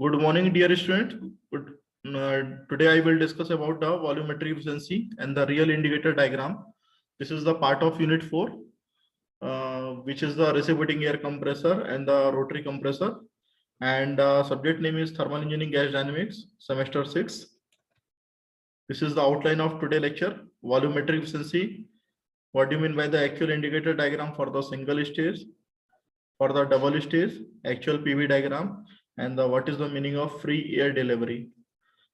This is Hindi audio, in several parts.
Good morning, dear student. Today I will discuss about the volumetric efficiency and the real indicator diagram. This is the part of Unit 4, which is the reciprocating air compressor and the rotary compressor. And subject name is Thermal Engineering Gas Dynamics, semester 6. This is the outline of today lecture. Volumetric efficiency. What do you mean by the actual indicator diagram for the single stage, for the double stage, actual PV diagram, and what is the meaning of free air delivery.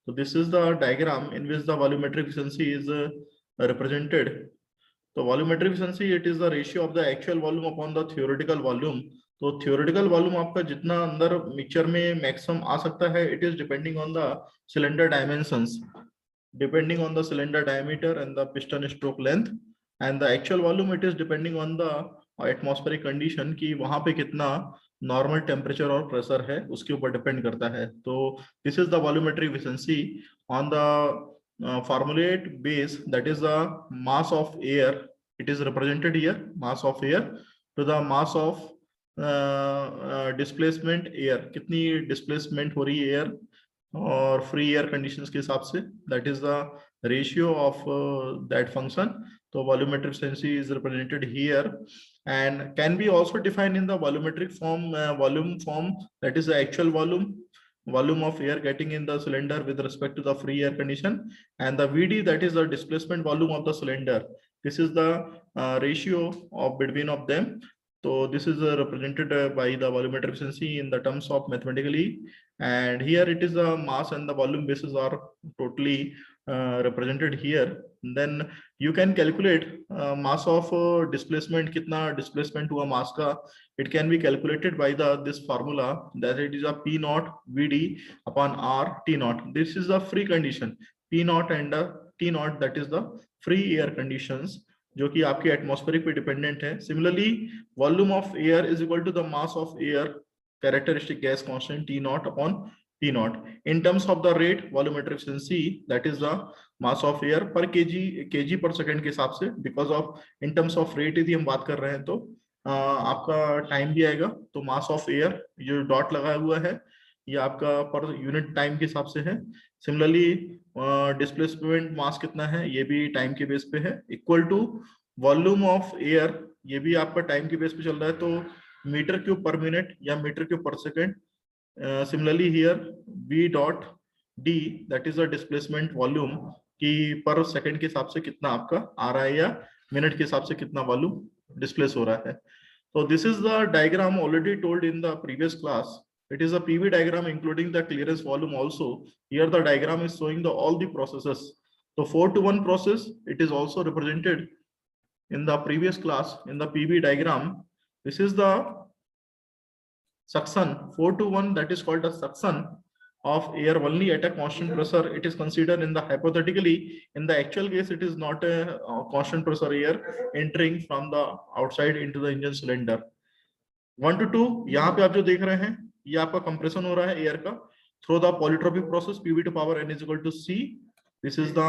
So this is the diagram in which the volumetric efficiency is represented. So volumetric efficiency, it is the ratio of the actual volume upon the theoretical volume. तो theoretical volume आपका जितना अंदर मिक्सचर में मैक्सिमम आ सकता है, it is depending on the cylinder dimensions, depending on the cylinder diameter and the piston stroke length, and the actual volume it is depending on the atmospheric condition कि वहां पे कितना नॉर्मल टेम्परेचर और प्रेशर है उसके ऊपर डिपेंड करता है. तो this is the volumetric efficiency on the formulate base, that is the mass of air. It is represented here, mass of air to the mass of displacement air. कितनी displacement हो रही है air और free air conditions के हिसाब से, that is the ratio of that function. So volumetric efficiency is represented here and can be also defined in the volumetric form, volume form, that is the actual volume of air getting in the cylinder with respect to the free air condition, and the VD, that is the displacement volume of the cylinder. This is the ratio of between of them. So this is represented by the volumetric efficiency in the terms of mathematically, and here it is the mass and the volume bases are totally represented here. Then you can calculate mass of displacement, kitna displacement हुआ mass का, it can be calculated by this formula, that it is a P naught VD upon R T naught. This is the free condition, P naught and T naught, that is the free air conditions जो कि आपके एटमॉस्फेरिक पे डिपेंडेंट है. Similarly volume of air is equal to the mass of air characteristic gas constant T naught upon T naught. In terms of the rate, volumetric efficiency, that is the mass of air per kg per second के हिसाब से, because of in terms of rate यदि हम बात कर रहे हैं तो आपका टाइम भी आएगा. तो मास ऑफ एयर जो डॉट लगा हुआ है ये आपका पर यूनिट टाइम के हिसाब से है. सिमिलरली डिस्प्लेसमेंट मास कितना है ये भी टाइम के बेस पे है, equal to volume of air, ये भी आपका टाइम के बेस पे चल रहा है, तो मीटर क्यूब पर मिनट या मीटर क्यूब पर second. Similarly here V dot D, that is the displacement volume कि पर सेकंड के हिसाब से कितना आपका आ रहा है या मिनट के हिसाब से कितना वॉल्यूम डिस्प्लेस हो रहा है. So this is the diagram already told in the previous class. It is a PV diagram including the clearance volume also. Here the diagram is showing all the processes. So 4-to-1 process, it is also represented in the previous class in the PV diagram. This is the suction 4-to-1, that is called a suction of air only at a constant pressure. It is considered in the hypothetically, in the actual case it is not a constant pressure air entering from the outside into the engine cylinder. 1 to 2 यहाँ पे आप जो देख रहे हैं ये आपका कंप्रेशन हो रहा है एयर का through the polytropic process PV to power n is equal to C. This is the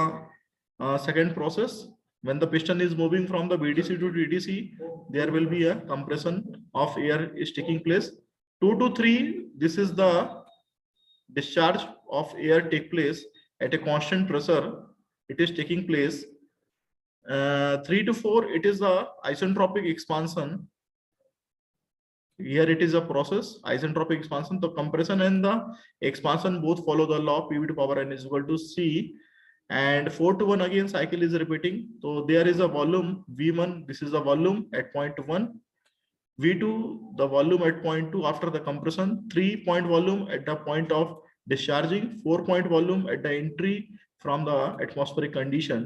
second process. When the piston is moving from the BDC to TDC, there will be a compression of air is taking place. 2 to 3, this is the discharge of air take place at a constant pressure. It is taking place. 3 to 4, it is the isentropic expansion. Here it is a process, isentropic expansion. The compression and the expansion both follow the law PV to power n is equal to C. And 4-to-1 again cycle is repeating. So there is a volume V1. This is the volume at point 1. V2, the volume at point 2 after the compression. 3-point volume at the point of discharging. 4-point volume at the entry from the atmospheric condition.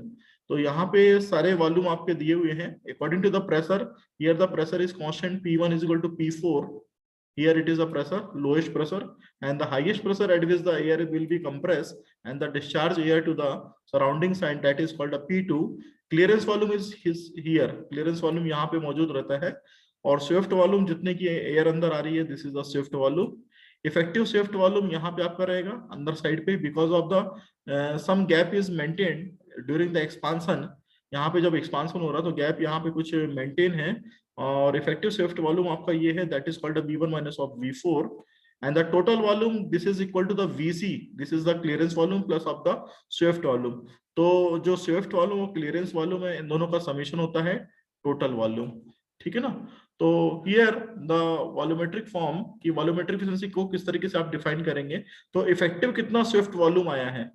तो यहाँ पे सारे वॉल्यूम आपके दिए हुए हैं according to the pressure. Here the pressure is constant, P1 is equal to P4. Here it is a pressure, lowest pressure, and the highest pressure at which the air will be compressed and the discharge air to the surrounding side, that is called a P2. Clearance volume is here. Clearance volume यहाँ पे मौजूद रहता है और स्विफ्ट वॉल्यूम जितने की एयर अंदर आ रही है, this is the swept volume. Effective swept volume यहाँ पे आपका रहेगा अंदर साइड पे, because of the some gap is maintain during the expansion. यहाँ पे जब एक्सपांशन हो रहा है तो गैप यहाँ पे कुछ मेंटेन है और इफेक्टिव स्विफ्ट वॉल्यूम आपका ये है, that is called V1 minus of V4. and the total volume this is equal to the VC, this is the clearance volume plus of the swift volume. तो जो स्विफ्ट वॉल्यूम और क्लियरेंस वॉल्यूम है, इन दोनों का समेशन होता है टोटल वॉल्यूम, ठीक है ना। तो हियर द वॉल्यूमेट्रिक फॉर्म की वॉल्यूमेट्रिक एफिशिएंसी को किस तरीके से आप डिफाइन करेंगे, तो इफेक्टिव कितना स्विफ्ट वॉल्यूम आया है,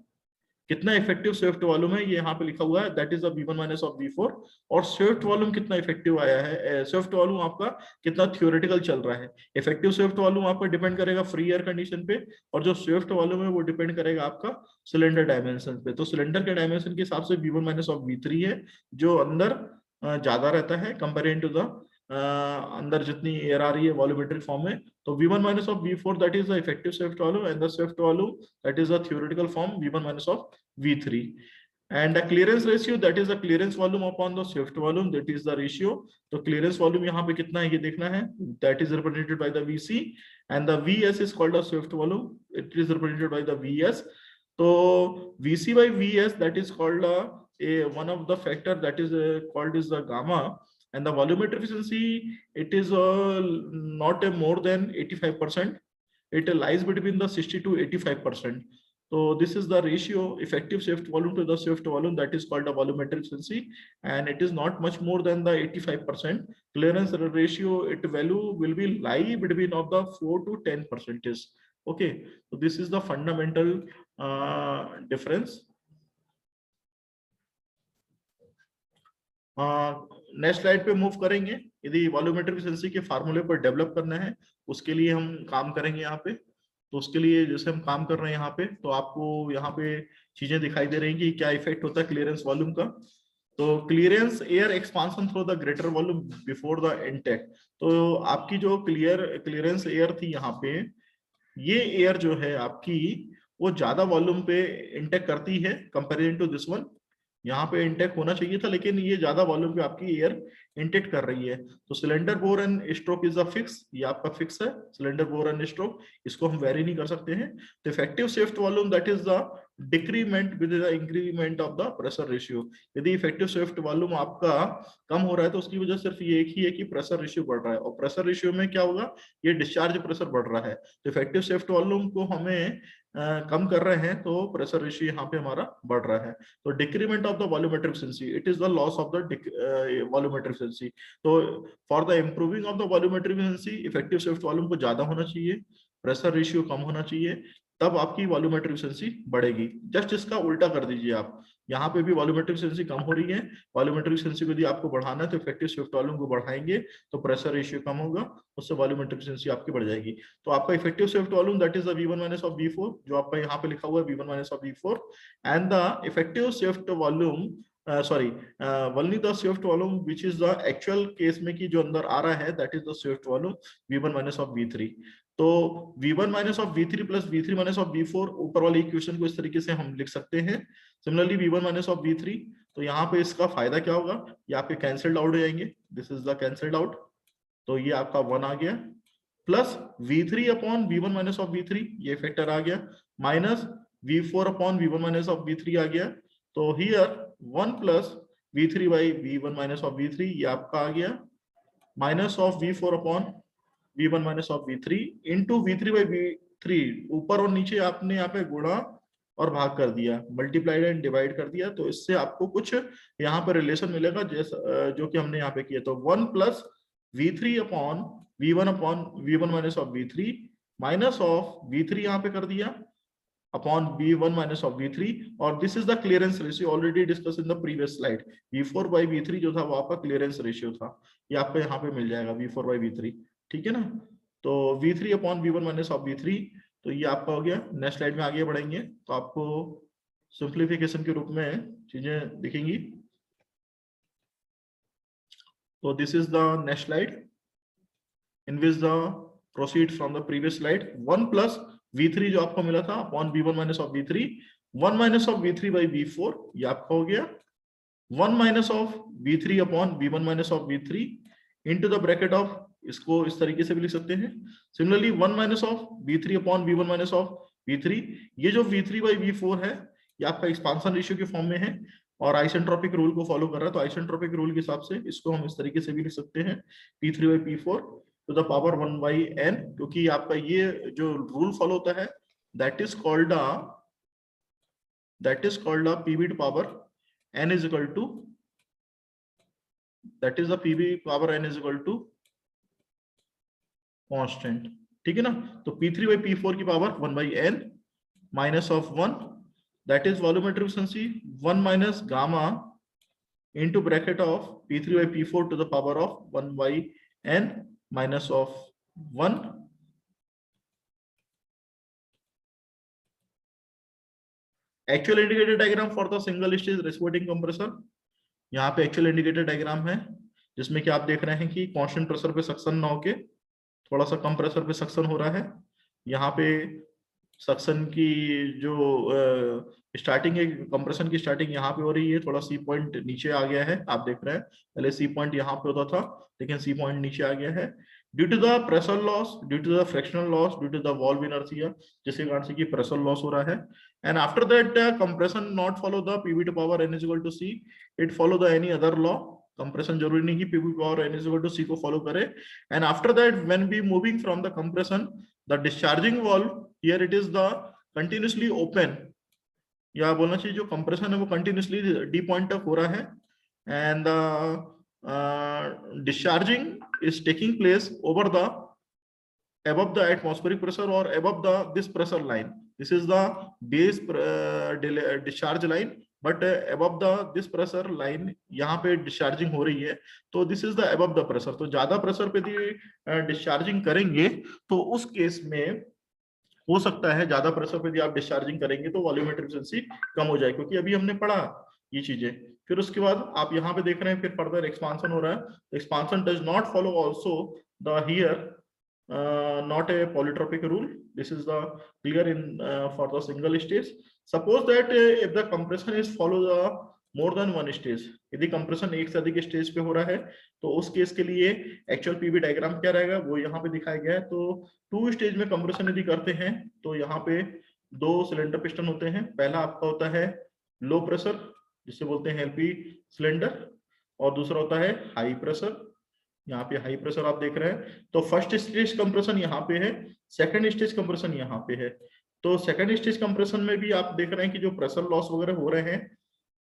कितना इफेक्टिव स्विफ्ट वॉल्यूम है, ये यहाँ पे लिखा हुआ है, that is the V1 minus of V4, और स्विफ्ट वॉल्यूम कितना इफेक्टिव आया है, स्विफ्ट वॉल्यूम आपका कितना थ्योरेटिकल चल रहा है। इफेक्टिव स्विफ्ट वॉल्यूम आपका डिपेंड करेगा फ्री एयर कंडीशन पे, और जो स्विफ्ट वॉल्यूम है वो डिपेंड करेगा आपका सिलेंडर डायमेंशन पे। तो सिलेंडर के डायमेंशन के हिसाब से V1 माइनस ऑफ V3 है, जो अंदर ज्यादा रहता है कंपेरिंग टू द अंदर जितनी एयर आ रही है वॉल्यूमेट्रिक फॉर्म में। तो V1 minus of V4 that is the effective swift volume, and the swift volume that is the theoretical form V1 minus of V3, and the clearance ratio that is the clearance volume upon the swift volume, that is the ratio। तो clearance volume यहाँ पे कितना है ये देखना है, that is represented by the VC, and the VS is called the swift volume, it is represented by the VS। तो VC by VS that is called one of the factor that is called is the gamma, and the volumetric efficiency it is not more than 85%, it lies between the 60 to 85%। so this is the ratio effective swift volume to the swift volume, that is called the volumetric efficiency, and it is not much more than the 85%। clearance ratio it value will be lie between of the 4 to 10%। okay, so this is the fundamental difference। Next slide पे मूव करेंगे। यदि वॉल्यूमेट्रिक एफिशिएंसी के फार्मूले पर डेवलप करना है उसके लिए हम काम करेंगे यहाँ पे। तो उसके लिए जैसे हम काम कर रहे हैं यहाँ पे, तो आपको यहाँ पे चीजें दिखाई दे रही हैं कि क्या इफेक्ट होता है क्लियरेंस वॉल्यूम का। तो clearance air expansion through the greater volume before the intake. तो आपकी जो क्लियरेंस एयर थी यहाँ पे, ये एयर जो है आपकी वो ज्यादा वॉल्यूम पे इनटेक करती है कंपेरिजन टू दिस वन। यहाँ पे इनटेक होना चाहिए था लेकिन ये ज्यादा वॉल्यूम पे आपकी एयर इनटेक कर रही है। तो cylinder bore and stroke is a fix, ये आपका फिक्स है सिलेंडर बोर एंड स्ट्रोक, इसको हम वेरी नहीं कर सकते हैं। तो effective swept volume that is the decrement with the increment of the pressure ratio. यदि इफेक्टिव स्विफ्ट वॉल्यूम आपका कम हो रहा है तो उसकी वजह सिर्फ ये एक ही है कि प्रेशर रेशियो बढ़ रहा है, और प्रेशर रेशियो में क्या होगा, ये डिस्चार्ज प्रेशर बढ़ रहा है। तो इफेक्टिव स्विफ्ट वॉल्यूम को हमें कम कर रहे हैं तो प्रेशर रेशियो यहाँ पे हमारा बढ़ रहा है। तो decrement of the volumetric efficiency it is the loss of the volumetric efficiency. तो for the improving of the volumetric efficiency effective swept volume को ज्यादा होना चाहिए, प्रेशर रेशियो कम होना चाहिए, तब आपकी वॉल्यूमेट्रिक एफिशिएंसी बढ़ेगी। जस्ट इसका उल्टा कर दीजिए आप, यहाँ पे भी वॉल्यूमेट्रिक एफिशिएंसी कम हो रही है, वॉल्यूमेट्रिक एफिशिएंसी को यदि आपको बढ़ाना है तो इफेक्टिव स्विफ्ट वॉल्यूम को बढ़ाएंगे तो प्रेशर रेशियो कम होगा, उससे वॉल्यूमेट्रिक एफिशिएंसी आपकी बढ़ जाएगी। तो आपका effective swept volume that is the V1 minus of V4, जो आपका यहाँ पे लिखा हुआ है V1 minus of V4, and the effective swept volume only the swift volume which is the actual case में की जो अंदर आ रहा है that is the swift volume V1 minus of V3। तो V1 minus of V3 plus V3 minus of V4 ऊपर वाली इक्वेशन को इस तरीके से हम लिख सकते हैं। Similarly V1 minus of V3, तो यहाँ पे इसका फायदा क्या होगा, ये आपके कैंसल्ड आउट हो जाएंगे, this is the cancelled out, तो ये आपका 1 आ गया, plus V3 upon V1 minus of V3 ये फैक्टर आ गया, minus V4 upon V1 minus of V3 आ गया। तो here 1 plus V3 by V1 minus of V3 ये आपका आ गया, minus of V4 upon V1 minus of V3 into V3 by V3, ऊपर और नीचे आपने यहाँ पे गुणा और भाग कर दिया, मल्टीप्लाइड एंड डिवाइड कर दिया, तो इससे आपको कुछ यहाँ पर रिलेशन मिलेगा जैसा जो कि हमने यहाँ पे किया। तो 1 plus V3 upon V1 minus of V3 minus of V3 यहाँ पे कर दिया upon V1 minus of V3, और this is the clearance ratio already discuss in the previous slide. V4 by V3 जो था वो आपका क्लियरेंस रेशियो था, ये आपको यहाँ पे मिल जाएगा V4 बाई V3, ठीक है ना। तो V3 upon V1 minus of V3, तो ये आपका हो गया। नेक्स्ट स्लाइड में आगे बढ़ेंगे तो आपको सिंप्लीफिकेशन के रूप में चीजें दिखेंगी। तो this is the next slide in which the proceed from the previous slide. 1 plus V3 जो आपको मिला था upon V1 minus of V3, 1 minus of V3 by V4 ये आपका हो गया, 1 minus of V3 upon V1 minus of V3 into the bracket of, इसको इस तरीके से भी लिख सकते हैं। Similarly 1 minus of V3 upon V1 minus of V3, ये जो V3 बाई V4 है ये आपका एक्सपांशन रेशियो के फॉर्म में है और आइसेंट्रोपिक रूल को फॉलो कर रहा है। तो आइसेंट्रोपिक रूल के हिसाब से इसको हम इस तरीके से भी लिख सकते हैं P3 by P4। to the power 1 by n, क्योंकि आपका ये जो रूल फॉलो होता है that is called a pb to power n is equal to, that is the pb power n is equal to constant, ठीक है ना। तो p3 by p4 की power 1 by n minus of 1, that is volumetric efficiency 1 minus gamma into bracket of p3 by p4 to the power of 1 by n minus of 1. Actual indicator diagram for the single stage reciprocating compressor, यहाँ पे एक्चुअल इंडिकेटर डायग्राम है जिसमें कि आप देख रहे हैं कि कांस्टेंट प्रेशर पे सक्शन ना होके थोड़ा सा कम प्रेशर पे सक्शन हो रहा है। यहाँ पे सक्शन की जो स्टार्टिंग है, कंप्रेशन की स्टार्टिंग यहाँ पे हो रही है, थोड़ा सी पॉइंट नीचे आ गया है, आप देख रहे हैं पहले सी पॉइंट यहाँ पे होता था लेकिन सी पॉइंट नीचे आ गया है due to the pressure loss, due to the frictional loss, due to the valve inertia, जिसके कारण से कि प्रेशर लॉस हो रहा है। And after that compression not follow the PV to power n is equal to C, it follow the any other law. Compression जरूरी नहीं कि PV power n is equal to C को फॉलो करे। And after that when we moving from the compression, the discharging valve here it is the continuously open, या बोलना चाहिए जो कंप्रेशन है वो कंटिन्यूअसली डी पॉइंट तक हो रहा है, and discharging is taking place over the above the atmospheric pressure or above the this pressure line. This is the base discharge line, but above the this pressure line यहाँ पे discharging हो रही है, तो this is the above the pressure। तो ज्यादा प्रेशर पे discharging करेंगे तो उस केस में हो सकता है ज्यादा प्रेशर पे यदि आप डिस्चार्जिंग करेंगे तो वॉल्यूमेट्रिक एफिशिएंसी कम हो जाए, क्योंकि अभी हमने पढ़ा ये चीजें। फिर उसके बाद आप यहाँ पे देख रहे हैं फिर फर्दर एक्सपांशन हो रहा है। Expansion does not follow also the here not a polytropic rule. This is the clear in for the single stage. Suppose that if the compression is follow the more than one stage, यदि कंप्रेशन एक से अधिक स्टेज पे हो रहा है तो उस केस के लिए एक्चुअल पीवी डायग्राम क्या रहेगा वो यहाँ पे दिखाया गया है। तो 2 स्टेज में कंप्रेशन यदि करते हैं तो यहाँ पे 2 सिलेंडर पिस्टन होते हैं। पहला आपका होता है लो प्रेशर जिसे बोलते हैं एलपी सिलेंडर, और दूसरा होता है हाई प्रेशर। यहाँ पे हाई प्रेशर आप देख रहे हैं। तो फर्स्ट स्टेज कंप्रेशन यहाँ पे है, सेकंड स्टेज कंप्रेशन यहाँ पे है। तो सेकंड स्टेज कंप्रेशन में भी आप देख रहे हैं कि जो प्रेशर लॉस वगैरह हो रहे हैं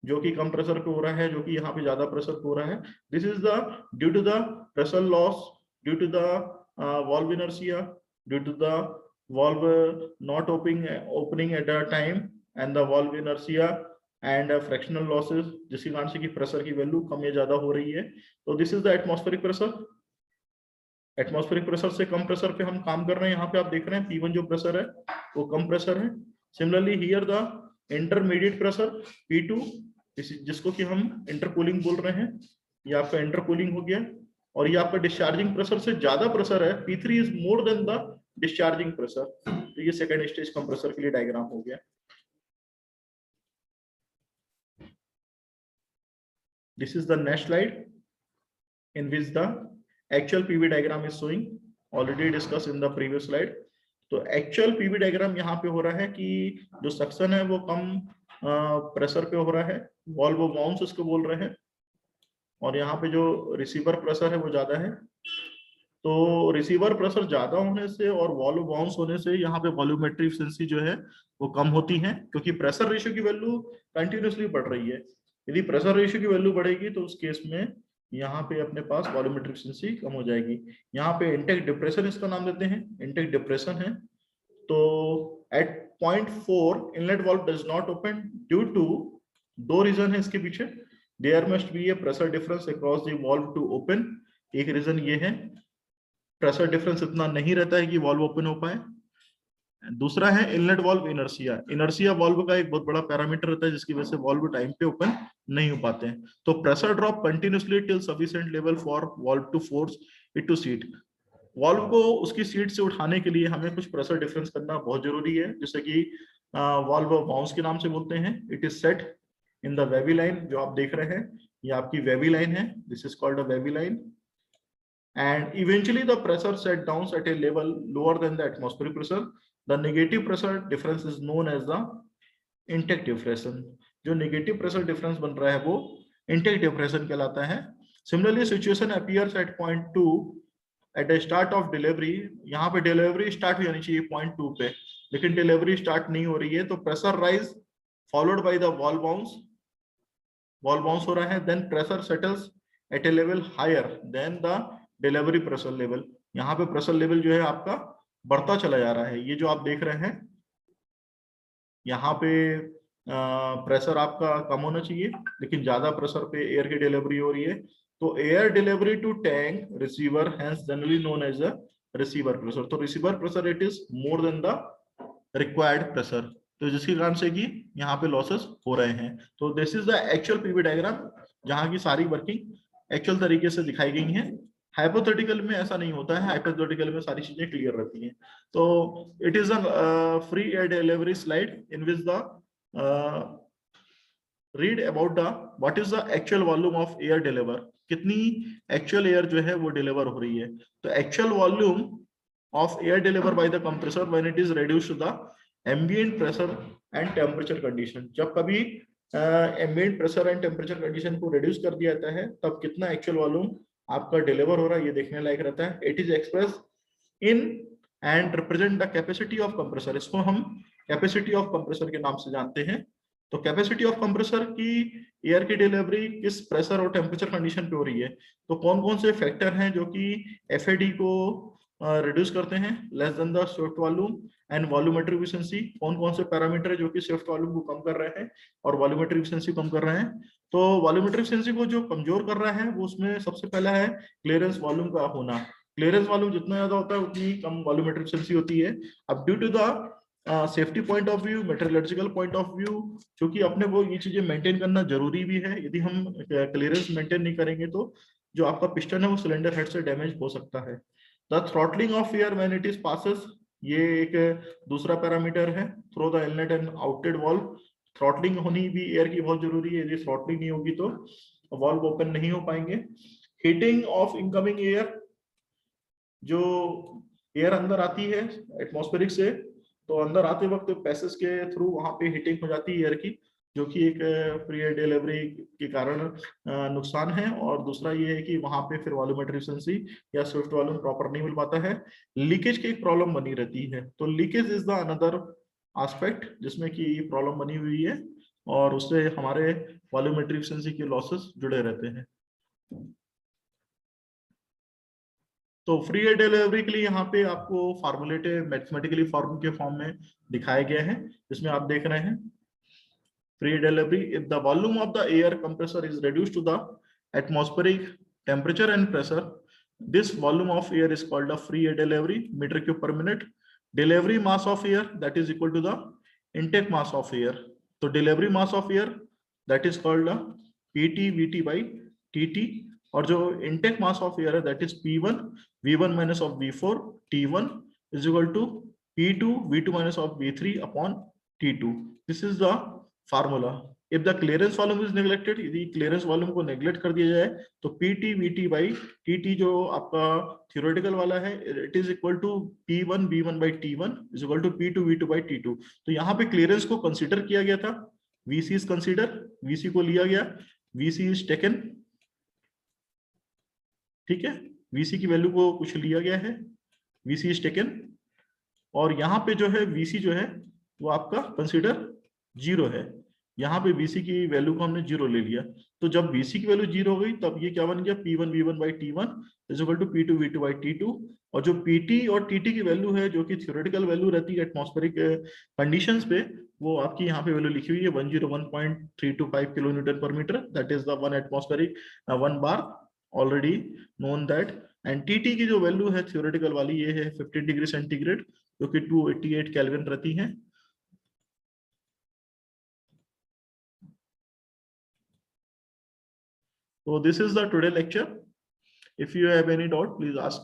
जो कि कम प्रेशर पे हो रहा है, जो कि यहाँ पे ज्यादा प्रेशर पे हो रहा है, this is the due to the pressure loss, due to the valve inertia, due to the valve not opening at a time, and the valve inertia and frictional losses, जिसके कारण से कि प्रेशर की वैल्यू कम या ज्यादा हो रही है। तो this is the atmospheric pressure. Atmospheric pressure से कम प्रेशर पे हम काम कर रहे हैं। यहाँ पे आप देख रहे हैं P1 जो प्रेशर है वो कम प्रेशर है। Similarly here the intermediate pressure P2, जिसको कि हम इंटरकूलिंग बोल रहे हैं, ये आपका इंटरकूलिंग हो गया। और ये आपका डिस्चार्जिंग प्रेशर से ज्यादा प्रेशर है, P3 is more than the discharging pressure. तो ये सेकेंड स्टेज कंप्रेसर के लिए डायग्राम हो गया। This is the next slide in which the actual PV diagram is showing, already discussed in the previous slide. तो एक्चुअल पीवी डायग्राम यहाँ पे हो रहा है कि जो सक्शन है वो कम प्रेशर पे हो रहा है, वॉल्व बाउंस इसको बोल रहे हैं, और यहाँ पे जो रिसीवर प्रेशर है वो ज्यादा है। तो रिसीवर प्रेशर ज्यादा होने से और वॉल्व बाउंस होने से यहाँ पे वॉल्यूमेट्रिक एफिशिएंसी जो है वो कम होती है, क्योंकि प्रेशर रेशियो की वैल्यू कंटिन्यूअसली बढ़ रही है। यदि प्रेशर रेशियो की वैल्यू बढ़ेगी तो उस केस में यहाँ पे अपने पास वॉल्यूमेट्रिक एफिशिएंसी कम हो जाएगी। यहाँ पे इंटेक डिप्रेशन इसका नाम देते हैं, इंटेक डिप्रेशन है। तो at point 4 inlet valve does not open due to 2 reason है इसके पीछे। There must be a pressure difference across the valve to open. एक रीजन ये है प्रेशर डिफरेंस इतना नहीं रहता है कि वाल्व ओपन हो पाए। दूसरा है inlet valve inertia. Inertia valve का एक बहुत बड़ा पैरामीटर रहता है जिसकी वजह से वाल्व टाइम पे ओपन नहीं हो पाते हैं। तो pressure drop continuously till sufficient level for valve to force it to seat. Valve को उसकी सीट से उठाने के लिए हमें कुछ प्रेशर डिफरेंस करना बहुत जरूरी है, जैसे कि वाल्व बाउंस के नाम से बोलते हैं। It is set in the wavy line, जो आप देख रहे हैं ये आपकी वेवी लाइन है, this is called a wavy line. And eventually the pressure set down at a level lower than the atmospheric pressure. The negative pressure difference is known as the intake depression. जो negative pressure difference बन रहा है वो intake depression कहलाता है। Similarly, situation appears at point 2 at the start of delivery, यहाँ पे डिलीवरी स्टार्ट हो जानी चाहिए पॉइंट 2 पे, लेकिन डिलीवरी स्टार्ट नहीं हो रही है, तो pressure rise followed by the valve bounce हो रहा है, then pressure settles at a level higher than the delivery pressure level. यहाँ पे प्रेशर लेवल जो है आपका बढ़ता चला जा रहा है। ये जो आप देख रहे हैं यहाँ पे प्रेशर आपका कम होना चाहिए, लेकिन ज्यादा प्रेशर पे एयर की डिलीवरी हो रही है, तो air delivery to tank receiver hence generally known as a receiver pressure. तो receiver pressure it is more than the required pressure, तो जिसके कारण से कि यहाँ पे लॉसेस हो रहे हैं। तो this is the actual PV diagram, जहाँ की सारी वर्किंग एक्चुअल तरीके से दिखाई गई हैं। हाइपोथेटिकल में ऐसा नहीं होता है, हाइपोथेटिकल में सारी चीजें क्लियर रहती हैं। तो it is a free air delivery slide in which the read about the what is the actual volume of air deliver, कितनी एक्चुअल एयर जो है वो डिलीवर हो रही है। तो actual volume of air delivered by the compressor when it is reduced to the ambient pressure and temperature condition। जब कभी ambient pressure and temperature condition को reduce कर दिया जाता है, तब कितना actual वॉल्यूम आपका डिलीवर हो रहा है ये देखने लायक रहता है। It is express in and represent the capacity of compressor, इसको हम कैपेसिटी ऑफ कंप्रेसर के नाम से जानते हैं। तो कैपेसिटी ऑफ कंप्रेसर की एयर की डिलीवरी किस प्रेशर और टेम्परेचर कंडीशन पे हो रही है, तो कौन कौन से फैक्टर हैं जो कि एफएडी को रिड्यूस करते हैं, less than the swept volume and volumetric efficiency, कौन कौन से पैरामीटर है जो कि स्विफ्ट वॉल्यूम को कम कर रहे हैं और वॉल्यूमेट्रिक एफिशिएंसी कम कर रहे हैं। तो वॉल्यूमेट्रिक एफिशिएंसी को जो कमजोर कर रहा है वो उसमें सबसे पहला है क्लियरेंस वॉल्यूम का होना। क्लियरेंस वॉल्यूम जितना ज्यादा होता है उतनी कम वॉल्यूमेट्रिक एफिशिएंसी होती है। अब due to the safety point of view, metrological point of view, क्योंकि अपने को ये चीजें मेंटेन करना जरूरी भी है। यदि हम क्लियरेंस मेंटेन नहीं करेंगे तो जो आपका पिस्टन है वो सिलेंडर हेड से डैमेज हो सकता है। The throttling of air when it is passes, ये एक दूसरा पैरामीटर है। Through the inlet and outlet valve, throttling होनी भी एयर की बहुत जरूरी है। यदि थ्रॉटलिंग नहीं होगी तो वाल्व ओपन नहीं हो पाएंगे। हीटिंग ऑफ इनकमिंग एयर, जो एयर अंदर आती है एटमॉस्फेरिक से, तो अंदर आते वक्त पैसेज के थ्रू वहां पे हीटिंग हो जाती है एयर की, जो कि एक फ्री एयर डिलीवरी के कारण नुकसान है। और दूसरा ये है कि वहां पे फिर वॉल्यूमेट्रिक एफिशिएंसी या स्विफ्ट वॉल्यूम प्रॉपर नहीं मिल पाता है। लीकेज की एक प्रॉब्लम बनी रहती है, तो leakage is the another aspect जिसमें कि प्रॉब्लम बनी हुई है और उससे हमारे वॉल्यूमेट्रिक एफिशिएंसी के लॉसेस जुड़े रहते हैं। तो फ्री एयर डिलीवरी के लिए यहाँ पे आपको फार्मूलेटेड मैथमेटिकली फॉर्म के फॉर्म में दिखाए गए हैं, जिसमें आप देख रहे हैं free delivery if the volume of the air compressor is reduced to the atmospheric temperature and pressure, this volume of air is called a free air delivery meter cube per minute। delivery mass of air that is equal to the intake mass of air, तो delivery mass of air that is called a pt vt by tt, और जो intake mass of air है that is p1 v1 minus of v4 t1 is equal to p2 v2 minus of v3 upon t2। this is the formula. If the clearance volume is neglected, यदि क्लियरेंस वॉल्यूम को नेग्लेक्ट कर दिया जाए तो पीटी वीटी बाई टीटी जो आपका थ्योरेटिकल वाला है it is equal to P1 V1 by T1 is equal to P2 V2 by T2। तो यहाँ पे क्लियरेंस को कंसीडर किया गया था, VC इज कंसीडर, VC को लिया गया, VC इज टेकन, ठीक है, VC की वैल्यू को कुछ लिया गया है, VC इज टेकन, और यहाँ पे जो है VC जो है वो आपका कंसीडर जीरो है। यहाँ पे VC की वैल्यू को हमने जीरो ले लिया, तो जब VC की वैल्यू जीरो हो गई तब ये क्या बन गया P1 V1 by T1 is equal to P2 V2 by T2। और जो PT और TT की वैल्यू है जो कि थ्योरेटिकल वैल्यू रहती है एटमॉस्फेरिक कंडीशंस पे, वो आपकी यहाँ पे वैल्यू लिखी हुई है 101.325 kilo newton per metre, that is the one atmospheric 1 bar already known that. And TT की जो वैल्यू है थ्योरेटिकल वाली ये है 15 डिग्री सेंटीग्रेड, जो कि 288 केल्विन रहती है। So this is the today lecture. If you have any doubt, please ask.